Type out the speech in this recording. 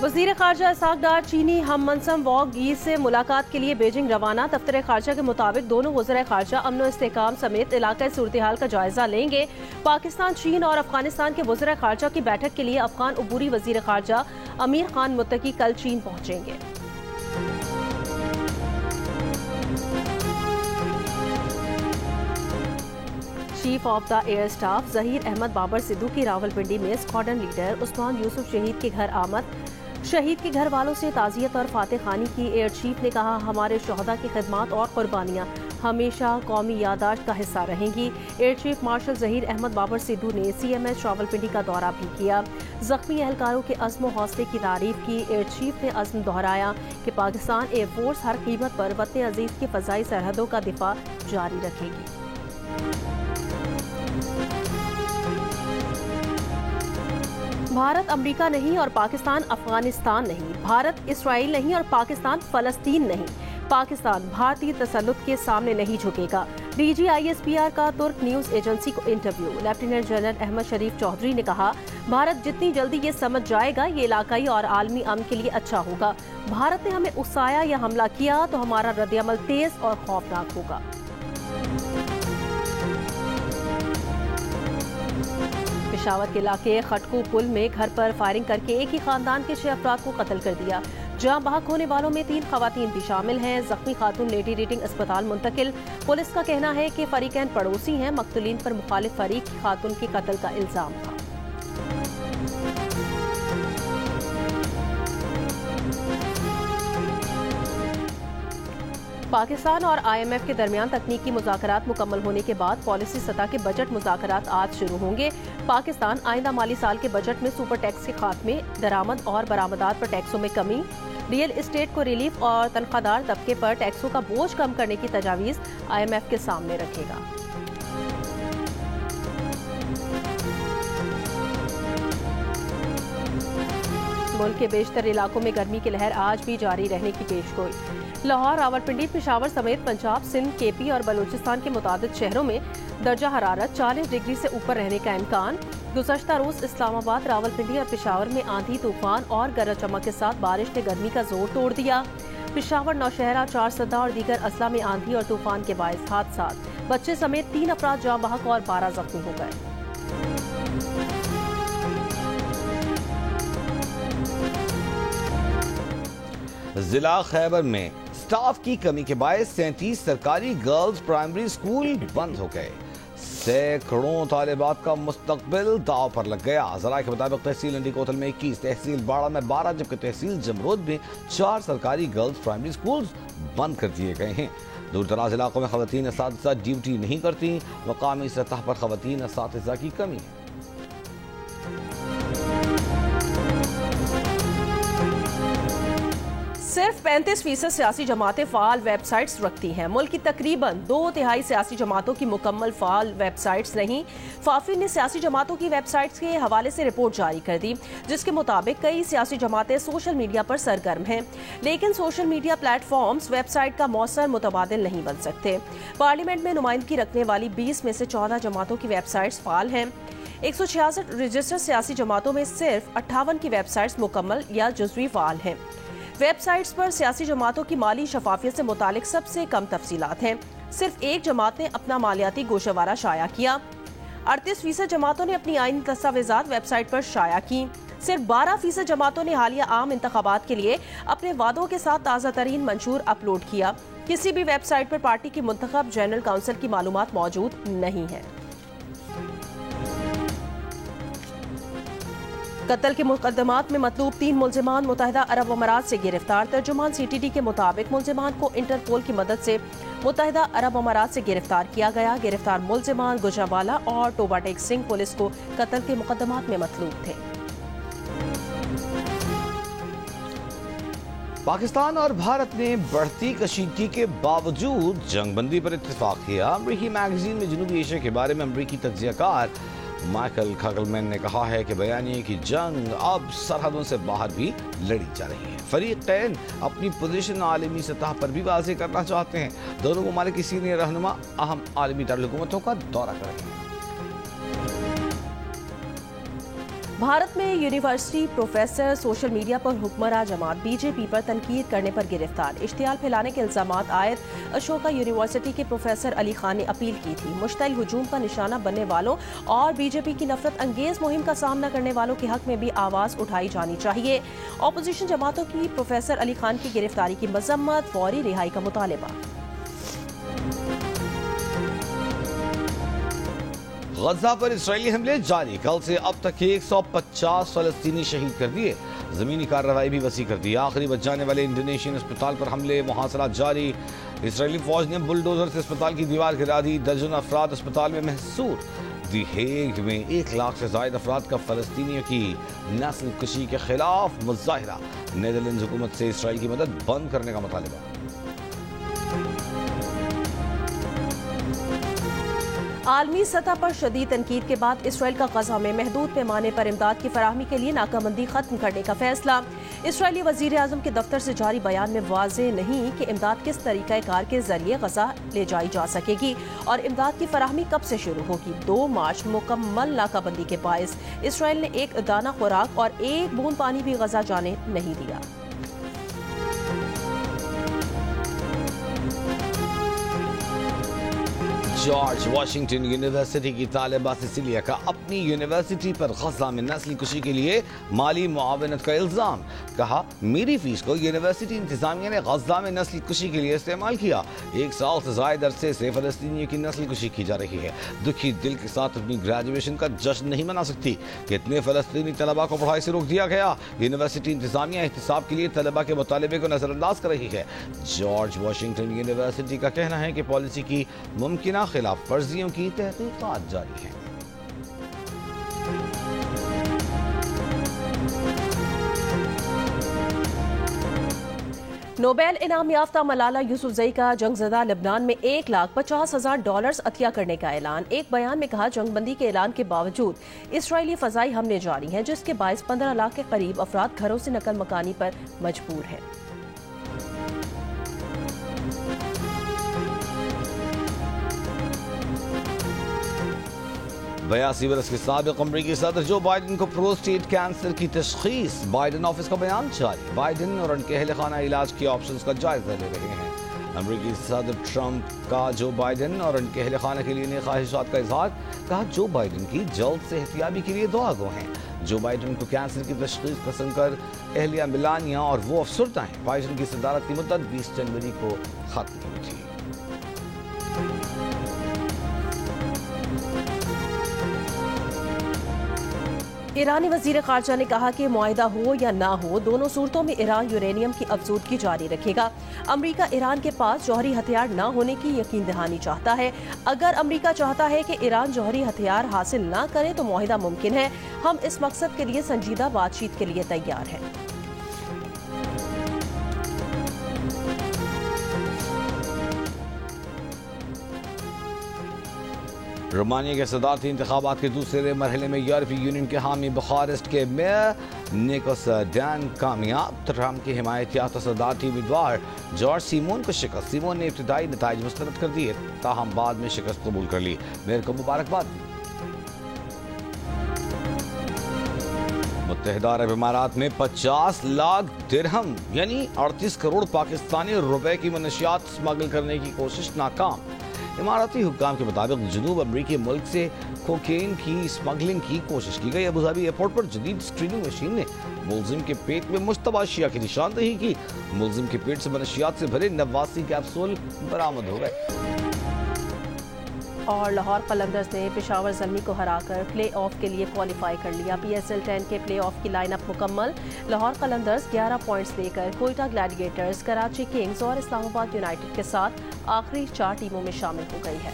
वज़ीर ख़ारजा इसाक डार चीनी हम मनसम वॉक यी से मुलाकात के लिए बीजिंग रवाना। दफ्तर ख़ारजा के मुताबिक दोनों वज़ीर ख़ारजा अमन व इस्तेहकाम समेत इलाक़ाई सूरत हाल का जायजा लेंगे। पाकिस्तान, चीन और अफगानिस्तान के वज़ीर ख़ारजा की बैठक के लिए अफगान अबूरी वज़ीर ख़ारजा अमीर खान मुत्तकी कल चीन पहुँचेंगे। Chief of the air staff Zaheer Ahmed Babar Sidhu की रावलपिंडी में स्क्वाड्रन लीडर उस्मान यूसुफ शहीद के घर आमद। शहीद के घर वालों से ताज़ियत और फातह खानी की। एयर चीफ ने कहा, हमारे शहदा की खिदमत और कुर्बानियाँ हमेशा कौमी यादाश्त का हिस्सा रहेंगी। Air chief marshal Zaheer Ahmed Babar Sidhu ने CMH रावलपिंडी का दौरा भी किया। जख्मी एहलकारों के अज़्म व हौसले की तारीफ की। एयर चीफ ने अज़्म दोहराया कि पाकिस्तान एयरफोर्स हर कीमत पर वतन अजीज़ की फ़ज़ाई सरहदों का दिफा जारी रखेगी। भारत अमेरिका नहीं और पाकिस्तान अफगानिस्तान नहीं, भारत इसराइल नहीं और पाकिस्तान फ़लस्तीन नहीं, पाकिस्तान भारतीय तसल्लुत के सामने नहीं झुकेगा। DG ISPR का तुर्क न्यूज़ एजेंसी को इंटरव्यू। लेफ्टिनेंट जनरल अहमद शरीफ चौधरी ने कहा, भारत जितनी जल्दी ये समझ जाएगा ये इलाकाई और आलमी अमन के लिए अच्छा होगा। भारत ने हमें उकसाया या हमला किया तो हमारा रद्द-ए-अमल तेज और खौफनाक होगा। पेशावर के इलाके खटकू पुल में घर पर फायरिंग करके एक ही खानदान के 6 अफराद को कत्ल कर दिया। जहां बहक होने वालों में 3 खवातीन भी शामिल हैं। जख्मी खातून लेडी रीडिंग अस्पताल मुंतकिल। पुलिस का कहना है कि फरीकैन पड़ोसी हैं। मकतूलीन पर मुखालिफ फरीक की खातून के कत्ल का इल्जाम था। पाकिस्तान और IMF के दरमियान तकनीकी मुज़ाकरात मुकम्मल होने के बाद पॉलिसी सतह के बजट मुज़ाकरात आज शुरू होंगे। पाकिस्तान आइंदा माली साल के बजट में सुपर टैक्स के खात्मे, दरामद और बरामदात पर टैक्सों में कमी, रियल एस्टेट को रिलीफ और तनख्वाहदार तबके पर टैक्सों का बोझ कम करने की तजावीज़ IMF के सामने रखेगा। मुल्क के बेशतर इलाकों में गर्मी की लहर आज भी जारी रहने की पेशगोई। लाहौर, रावलपिंडी, पेशावर समेत पंजाब, सिंध, KP और बलूचिस्तान के मुताबिक शहरों में दर्जा हरारत 40 डिग्री से ऊपर रहने का इम्कान। गुज़श्ता रोज़ इस्लामाबाद, रावलपिंडी और पेशावर में आंधी, तूफान और गरज चमक के साथ बारिश ने गर्मी का जोर तोड़ दिया। पेशावर, नौशहरा, चारसदा और दीगर अजला में आंधी और तूफान के बायस हादसात। बच्चे समेत 3 अफराद जाँ बहक और 12 जख्मी हो गए। जिला खैबर में स्टाफ की कमी के बायस 37 सरकारी गर्ल्स प्राइमरी स्कूल बंद हो गए। सैकड़ों तालिबात का मुस्तकबिल दाव पर लग गया। जरा के मुताबिक तहसील इंडी कोतल में 21, तहसील बाड़ा में 12 जबकि तहसील जमरोद में 4 सरकारी गर्ल्स प्राइमरी स्कूल बंद कर दिए गए हैं। दूर दराज इलाकों में खवातीन असातिज़ा ड्यूटी नहीं करती। मकामी सतह पर खवातीन असातिज़ा की कमी है। सिर्फ 35% सियासी जमातें फ़ाल वेबसाइट्स रखती हैं। मुल्क की तकरीबन 2/3 सियासी जमातों की मुकम्मल फ़ाल वेबसाइट्स नहीं। फाफी ने सियासी जमातों की वेबसाइट्स के हवाले से रिपोर्ट जारी कर दी, जिसके मुताबिक कई सियासी जमातें सोशल मीडिया पर सरगर्म हैं, लेकिन सोशल मीडिया प्लेटफॉर्म्स वेबसाइट का मौसर मुतबादिल नहीं बन सकते। पार्लियामेंट में नुमाइंदगी रखने वाली 20 में से 14 जमातों की वेबसाइट्स फ़ाल हैं। 166 रजिस्टर्ड सियासी जमातों में सिर्फ 58 की वेबसाइट्स मुकम्मल या जुज़वी फ़ाल हैं। वेबसाइट्स पर सियासी जमातों की माली शफाफियत से मुतालिक सबसे कम तफसीलात हैं। सिर्फ एक जमात ने अपना मालियाती गोशवारा शाया किया। 38% जमातों ने अपनी आईनी दस्तावेजात वेबसाइट पर शाया की। सिर्फ 12% जमातों ने हालिया आम इंतखाबात के लिए अपने वादों के साथ ताज़ा तरीन मंशूर अपलोड किया। किसी भी वेबसाइट पर पार्टी की मुंतखब जनरल काउंसिल की मालूमात मौजूद नहीं है। कत्ल के मुकदमात में मतलूब 3 मुल्जिमान मुत्तहिदा अरब अमारात से गिरफ्तार। तर्जुमान CTD के मुताबिक मुल्जिमान को इंटरपोल की मदद से मुत्तहिदा अरब अमारात से गिरफ्तार किया गया। गिरफ्तार मुल्जिमान गुजरावाला और टोबाटेक सिंह पुलिस को कत्ल के मुकदमात में मतलूब थे। पाकिस्तान और भारत ने बढ़ती कशीदगी के बावजूद जंगबंदी पर इत्तेफाक किया। अमरीकी मैगजीन में जनूबी एशिया के बारे में अमरीकी तज्जियाकार माइकल खगलमैन ने कहा है कि बयानिए की जंग अब सरहदों से बाहर भी लड़ी जा रही है। फरीकैन अपनी पोजीशन आलमी सतह पर भी वाज़ेह करना चाहते हैं। दोनों ममालिक की सीनियर रहनुमा अहम आलमी दारुल हुकूमतों का दौरा कर रहे हैं। भारत में यूनिवर्सिटी प्रोफेसर सोशल मीडिया पर हुक्मरां जमात बीजेपी पर तनकीद करने पर गिरफ्तार। इश्तियाल फैलाने के इल्जामात आयद अशोका यूनिवर्सिटी के प्रोफेसर अली खान ने अपील की थी। मुश्तइल हुजूम का निशाना बनने वालों और बीजेपी की नफरत अंगेज मुहिम का सामना करने वालों के हक में भी आवाज उठाई जानी चाहिए। अपोजिशन जमातों की प्रोफेसर अली खान की गिरफ्तारी की मजम्मत, फौरी रिहाई का मुतालबा। गजा पर इस्राएली हमले जारी। कल से अब तक 150 फलस्तीनी शहीद कर दिए। जमीनी कार्रवाई भी वसी कर दी। आखिरी बच जाने वाले इंडोनेशियन अस्पताल पर हमले, मुहासरा जारी। इस्राएली फौज ने बुलडोजर से अस्पताल की दीवार गिरा दी। दर्जन अफराद अस्पताल में महसूर। दी हेग में 1 लाख से ज्यादा अफराद का फलस्तीनियों की नस्ल कुशी के खिलाफ मुजाहिरा। नेदरलैंड हुकूमत से इसराइल की मदद बंद करने का मुतालबा। आलमी सतह पर शदीद तनकीद के बाद इसराइल का गजा में महदूद पैमाने पर इमदाद की फराहमी के लिए नाकाबंदी खत्म करने का फैसला। इसराइली वजीर आजम के दफ्तर से जारी बयान में वाज़ेह नहीं कि इमदाद किस तरीक़े कार के जरिए गजा ले जाई जा सकेगी और इमदाद की फराहमी कब से शुरू होगी। 2 मार्च मुकम्मल नाकाबंदी के बायस इसराइल ने एक दाना खुराक और एक बूंद पानी भी गजा जाने नहीं दिया। जॉर्ज वाशिंगटन यूनिवर्सिटी की तालिबा सिसिलिया का अपनी यूनिवर्सिटी पर गजा में नस्ल कुशी के लिए माली मुआवनत का इल्जाम। कहा, मेरी फीस को यूनिवर्सिटी इंतजामिया ने गजा में नस्ल कुशी के लिए इस्तेमाल किया। 1 साल से ज्यादा अरसे से फलस्तीनियों की नस्ल कुशी की जा रही है। दुखी दिल के साथ अपनी ग्रेजुएशन का जश्न नहीं मना सकती। कितने फलस्तीनी तलबा को पढ़ाई से रोक दिया गया। यूनिवर्सिटी इंतजामिया एहतिसाब के लिए तलबा के मुतालबे को नजरअंदाज कर रही है। जॉर्ज वाशिंगटन यूनिवर्सिटी का कहना है कि पॉलिसी की मुमकिन खिलाफ वर्जियों की तहकीकात जारी है। नोबेल इनाम याफ्ता मलाला यूसुफजई का जंगजदा लेबनान में $1,50,000 अतिया करने का ऐलान। एक बयान में कहा, जंगबंदी के ऐलान के बावजूद इसराइली फजाई हमले जारी हैं, जिसके बायस 15 लाख के करीब अफराद घरों से नकल मकानी पर मजबूर हैं। 82 बरस के साबिक अमरीकी सदर जो बाइडन को प्रोस्टेट कैंसर की तशखीस। बाइडन ऑफिस का बयान जारी। बाइडन और उनके अहल खाना इलाज के ऑप्शंस का जायजा ले रहे हैं। अमरीकी सदर ट्रंप का जो बाइडन और उनके अहल खाना के लिए नई ख्वाहिशात का इजहार। कहा, जो बाइडन की जल्द सेहतियाबी के लिए दुआ गो हैं। जो बाइडन को कैंसर की तशखीस पसंद कर एहलिया मिलानिया और वो अफसरदा हैं। बाइडन की सदारत की मुद्दत 20 जनवरी को खत्म हुई थी। ईरानी वजीर खारजा ने कहा कि मुआहिदा हो या ना हो, दोनों सूरतों में ईरान यूरेनियम की अफजूदगी जारी रखेगा। अमरीका ईरान के पास जौहरी हथियार ना होने की यकीन दहानी चाहता है। अगर अमरीका चाहता है कि ईरान जौहरी हथियार हासिल ना करे तो मुआहिदा मुमकिन है। हम इस मकसद के लिए संजीदा बातचीत के लिए तैयार हैं। रोमानिया के सदारती इंतखाबात के दूसरे मरहले में यूरोपीय यूनियन के हामी बुखारेस्ट के मेयर निकोस डैन कामयाब। ट्रंप की हिमायत याफ्ता सदारती उम्मीदवार जॉर्ज सीमोन को शिकस्त। सीमोन ने इब्तिदाई नताइज मुस्तरद कर दिए, ताहम बाद में शिकस्त कबूल कर ली। मेयर को मुबारकबाद दी। मुत्तहिदा अरब इमारात में 50 लाख दिरहम यानी 38 करोड़ पाकिस्तानी रुपए की मनशियात स्मगल करने की कोशिश नाकाम। इमाराती हुक्काम के मुताबिक जनूब अमरीकी मुल्क से कोकेन की स्मगलिंग की कोशिश की गई। अबूधाबी एयरपोर्ट पर जदीद स्क्रीनिंग मशीन ने मुलजिम के पेट में मुश्तबा अशिया की निशानदेही की। मुलजिम के पेट से मनशियात से भरे 89 कैप्सूल बरामद हो गए। और लाहौर कलंदर्स ने पेशावर ज़ल्मी को हराकर प्ले ऑफ के लिए क्वालिफाई कर लिया। PSL 10 के प्ले ऑफ की लाइनअप मुकम्मल। लाहौर कलंदर्स 11 पॉइंट्स लेकर कोयटा ग्लैडिएटर्स, कराची किंग्स और इस्लामाबाद यूनाइटेड के साथ आखिरी 4 टीमों में शामिल हो गई है।